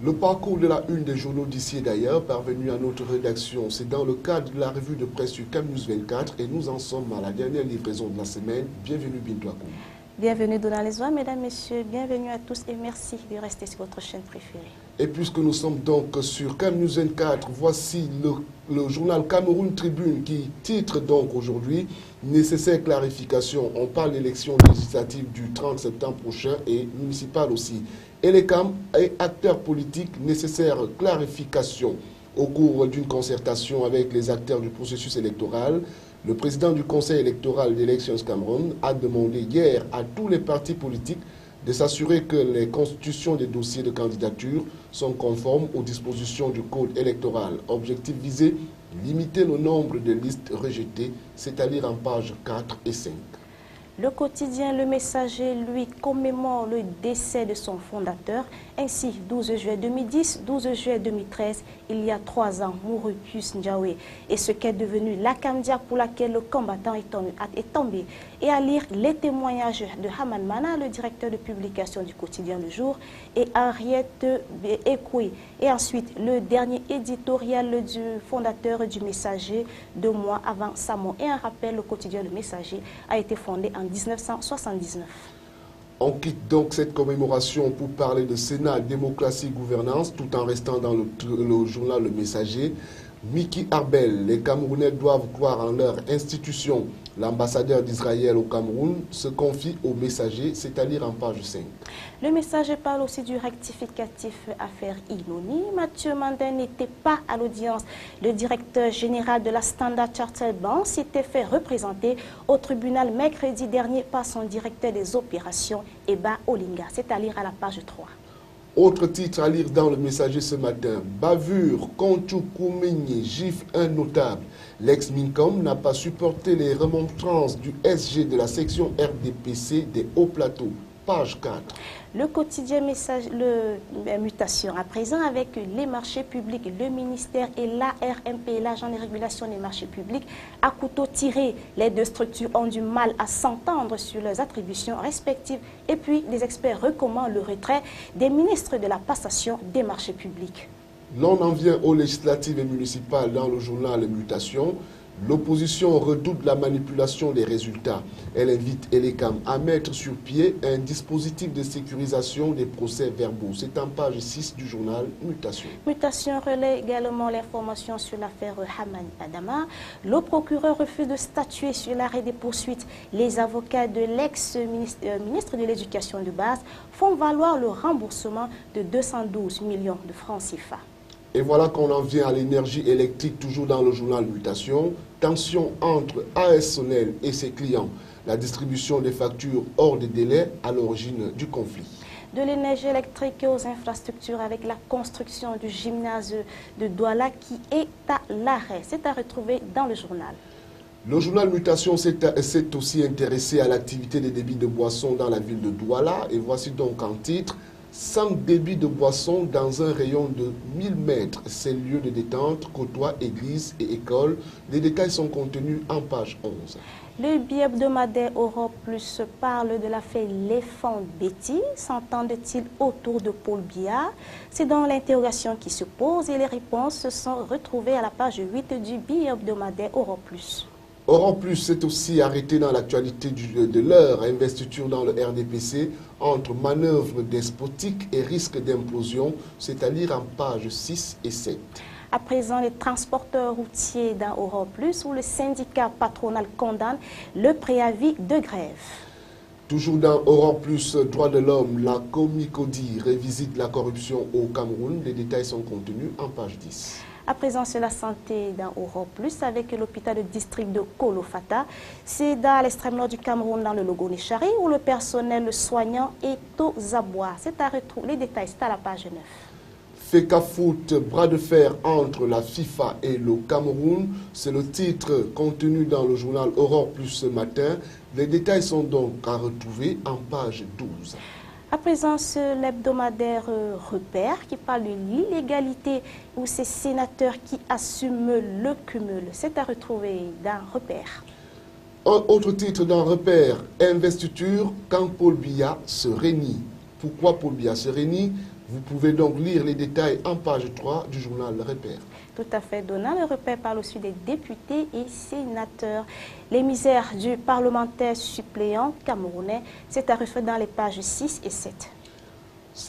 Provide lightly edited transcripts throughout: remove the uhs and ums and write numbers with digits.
Le parcours de la une des journaux d'ici et d'ailleurs, parvenu à notre rédaction, c'est dans le cadre de la revue de presse sur CAN News 24 et nous en sommes à la dernière livraison de la semaine. Bienvenue Bintou Akoum. Bienvenue Donald Lesoir, mesdames, messieurs, bienvenue à tous et merci de rester sur votre chaîne préférée. Et puisque nous sommes donc sur CAN News 24, voici le journal Cameroun Tribune qui titre donc aujourd'hui « Nécessaire clarification ». On parle d'élections législatives du 30 septembre prochain et municipales aussi. Et les CAM et acteurs politiques, nécessaire clarification. Au cours d'une concertation avec les acteurs du processus électoral, le président du Conseil électoral d'Elections Cameroun a demandé hier à tous les partis politiques de s'assurer que les constitutions des dossiers de candidature sont conformes aux dispositions du Code électoral. Objectif visé, limiter le nombre de listes rejetées, c'est-à-dire en pages 4 et 5. Le quotidien Le Messager, lui, commémore le décès de son fondateur. Ainsi, 12 juillet 2010, 12 juillet 2013, il y a 3 ans, mourut Pius Ndiaye. Et ce qu'est devenu la Kamdia pour laquelle le combattant est tombé. Et à lire les témoignages de Haman Mana, le directeur de publication du quotidien Le Jour, et Henriette Ekoué. Et ensuite, le dernier éditorial du fondateur du Messager, 2 mois avant sa mort. Et un rappel, le quotidien Le Messager a été fondé en 1979. On quitte donc cette commémoration pour parler de Sénat, démocratie, gouvernance, tout en restant dans le journal Le Messager. Miki Arbel, les Camerounais doivent croire en leur institution. L'ambassadeur d'Israël au Cameroun se confie au Messager, c'est-à-dire en page 5. Le Messager parle aussi du rectificatif affaire Inoni. Mathieu Mandin n'était pas à l'audience. Le directeur général de la Standard Chartered Bank s'était fait représenter au tribunal mercredi dernier par son directeur des opérations, Eba Olinga. C'est à lire à la page 3. Autre titre à lire dans Le Messager ce matin. Bavure, Konchou Koumenye gifle un notable. L'ex-Mincom n'a pas supporté les remontrances du SG de la section RDPC des Hauts-Plateaux. Page 4. Le quotidien Message, mutation à présent avec les marchés publics, le ministère et l'ARMP, l'agent de régulation des marchés publics, à couteau tiré. Les deux structures ont du mal à s'entendre sur leurs attributions respectives et puis les experts recommandent le retrait des ministres de la passation des marchés publics. L'on en vient aux législatives et municipales dans le journal Mutation. L'opposition redoute la manipulation des résultats. Elle invite Elecam à mettre sur pied un dispositif de sécurisation des procès-verbaux. C'est en page 6 du journal Mutation. Mutation relaie également l'information sur l'affaire Haman Adama. Le procureur refuse de statuer sur l'arrêt des poursuites. Les avocats de l'ex-ministre de l'Éducation de base font valoir le remboursement de 212 millions de francs CFA. Et voilà qu'on en vient à l'énergie électrique, toujours dans le journal Mutation. Tension entre AS Sonel et ses clients. La distribution des factures hors des délais à l'origine du conflit. De l'énergie électrique aux infrastructures avec la construction du gymnase de Douala qui est à l'arrêt. C'est à retrouver dans le journal. Le journal Mutation s'est aussi intéressé à l'activité des débits de boissons dans la ville de Douala. Et voici donc en titre. 5 débits de boissons dans un rayon de 1000 mètres. Ces lieux de détente côtoient églises et écoles. Les détails sont contenus en page 11. Le bi-hebdomadaire Europe Plus parle de l'affaire Léphant Betty. S'entendent-ils autour de Paul Biya? C'est dans l'interrogation qui se pose et les réponses se sont retrouvées à la page 8 du bi-hebdomadaire Europe Plus. Europe Plus s'est aussi arrêté dans l'actualité de leur investiture dans le RDPC entre manœuvres despotiques et risque d'implosion, c'est-à-dire en pages 6 et 7. À présent, les transporteurs routiers dans Europe Plus où le syndicat patronal condamne le préavis de grève. Toujours dans Europe Plus, droits de l'homme, la Comicodi revisite la corruption au Cameroun. Les détails sont contenus en page 10. À présent, c'est la santé dans Europe Plus avec l'hôpital de district de Kolofata. C'est dans l'extrême nord du Cameroun, dans le Logo-Nechari, où le personnel soignant est aux abois. C'est à retrouver. Les détails, c'est à la page 9. FECA Foot, bras de fer entre la FIFA et le Cameroun. C'est le titre contenu dans le journal Europe Plus ce matin. Les détails sont donc à retrouver en page 12. À présent, c'est l'hebdomadaire Repère qui parle de l'illégalité ou ces sénateurs qui assument le cumul. C'est à retrouver dans Repère. Un autre titre dans Repère, investiture quand Paul Biya se réunit. Pourquoi Paul Biya se réunit? Vous pouvez donc lire les détails en page 3 du journal Le Repère. Tout à fait, Donald. Le Repère parle aussi des députés et sénateurs. Les misères du parlementaire suppléant camerounais, c'est à refaire dans les pages 6 et 7.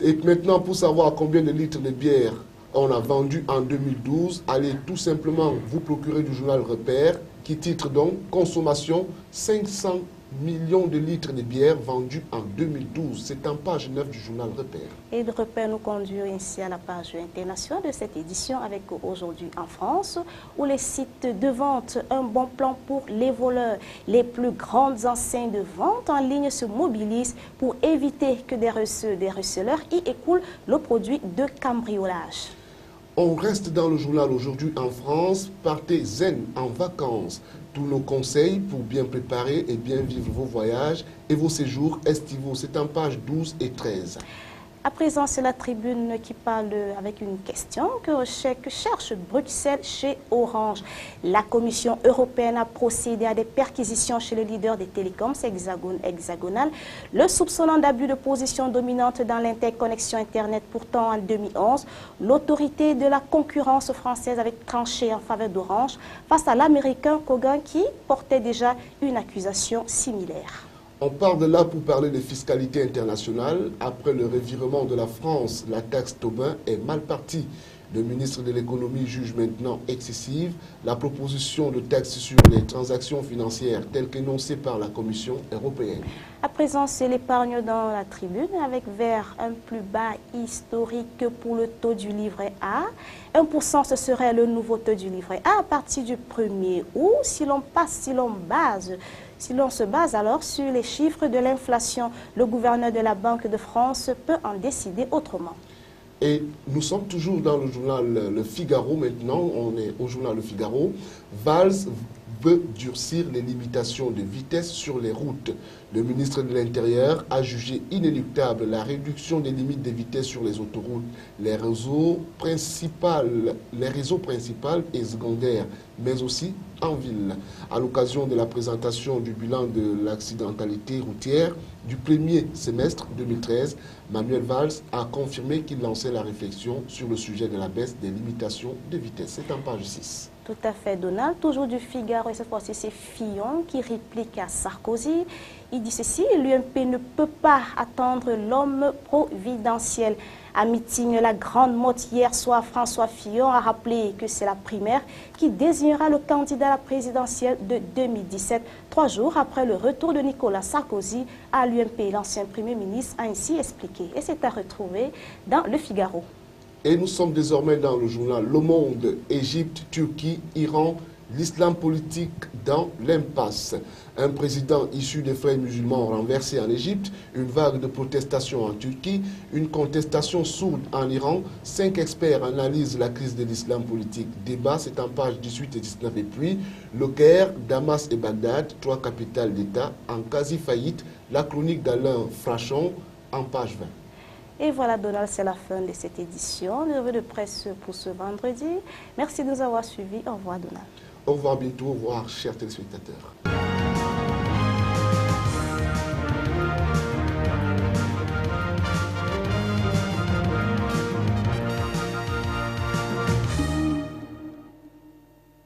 Et maintenant, pour savoir combien de litres de bière on a vendu en 2012, allez tout simplement vous procurer du journal Repère qui titre donc « Consommation 500 millions de litres de bière vendus en 2012 ». C'est en page 9 du journal Repère. Et le Repère nous conduit ainsi à la page internationale de cette édition avec Aujourd'hui en France, où les sites de vente, un bon plan pour les voleurs. Les plus grandes enseignes de vente en ligne se mobilisent pour éviter que des receleurs y écoulent le produit de cambriolage. On reste dans le journal Aujourd'hui en France. Partez zen en vacances. Tous nos conseils pour bien préparer et bien vivre vos voyages et vos séjours estivaux. C'est en page 12 et 13. À présent, c'est la Tribune qui parle avec une question que cherche Bruxelles chez Orange. La Commission européenne a procédé à des perquisitions chez le leader des télécoms hexagonal, le soupçonnant d'abus de position dominante dans l'interconnexion Internet. Pourtant, en 2011, l'autorité de la concurrence française avait tranché en faveur d'Orange face à l'américain Kogan qui portait déjà une accusation similaire. On part de là pour parler de fiscalité internationale. Après le revirement de la France, la taxe Tobin est mal partie. Le ministre de l'économie juge maintenant excessive la proposition de taxe sur les transactions financières telle qu'énoncée par la Commission européenne. À présent, c'est l'épargne dans la Tribune avec vers un plus bas historique pour le taux du livret A. 1%, ce serait le nouveau taux du livret A à partir du 1er août. Si l'on se base alors sur les chiffres de l'inflation, le gouverneur de la Banque de France peut en décider autrement. Et nous sommes toujours dans le journal Le Figaro maintenant, on est au journal Le Figaro. Valls veut durcir les limitations de vitesse sur les routes. Le ministre de l'Intérieur a jugé inéluctable la réduction des limites de vitesse sur les autoroutes, les réseaux principaux et secondaires, mais aussi en ville. À l'occasion de la présentation du bilan de l'accidentalité routière du premier semestre 2013, Manuel Valls a confirmé qu'il lançait la réflexion sur le sujet de la baisse des limitations de vitesse. C'est en page 6. Tout à fait, Donald. Toujours du Figaro, et cette fois-ci, c'est Fillon qui réplique à Sarkozy. Il dit ceci, l'UMP ne peut pas attendre l'homme providentiel. À meeting La Grande Motte hier soir, François Fillon a rappelé que c'est la primaire qui désignera le candidat à la présidentielle de 2017, 3 jours après le retour de Nicolas Sarkozy à l'UMP. L'ancien Premier ministre a ainsi expliqué. Et c'est à retrouver dans Le Figaro. Et nous sommes désormais dans le journal Le Monde, Égypte, Turquie, Iran, l'islam politique dans l'impasse. Un président issu des frères musulmans renversé en Égypte, une vague de protestations en Turquie, une contestation sourde en Iran. 5 experts analysent la crise de l'islam politique. Débat, c'est en page 18 et 19. Et puis, Le Caire, Damas et Bagdad, 3 capitales d'État en quasi-faillite. La chronique d'Alain Frachon en page 20. Et voilà, Donald, c'est la fin de cette édition de Revue de Presse pour ce vendredi. Merci de nous avoir suivis. Au revoir, Donald. Au revoir bientôt. Au revoir, chers téléspectateurs.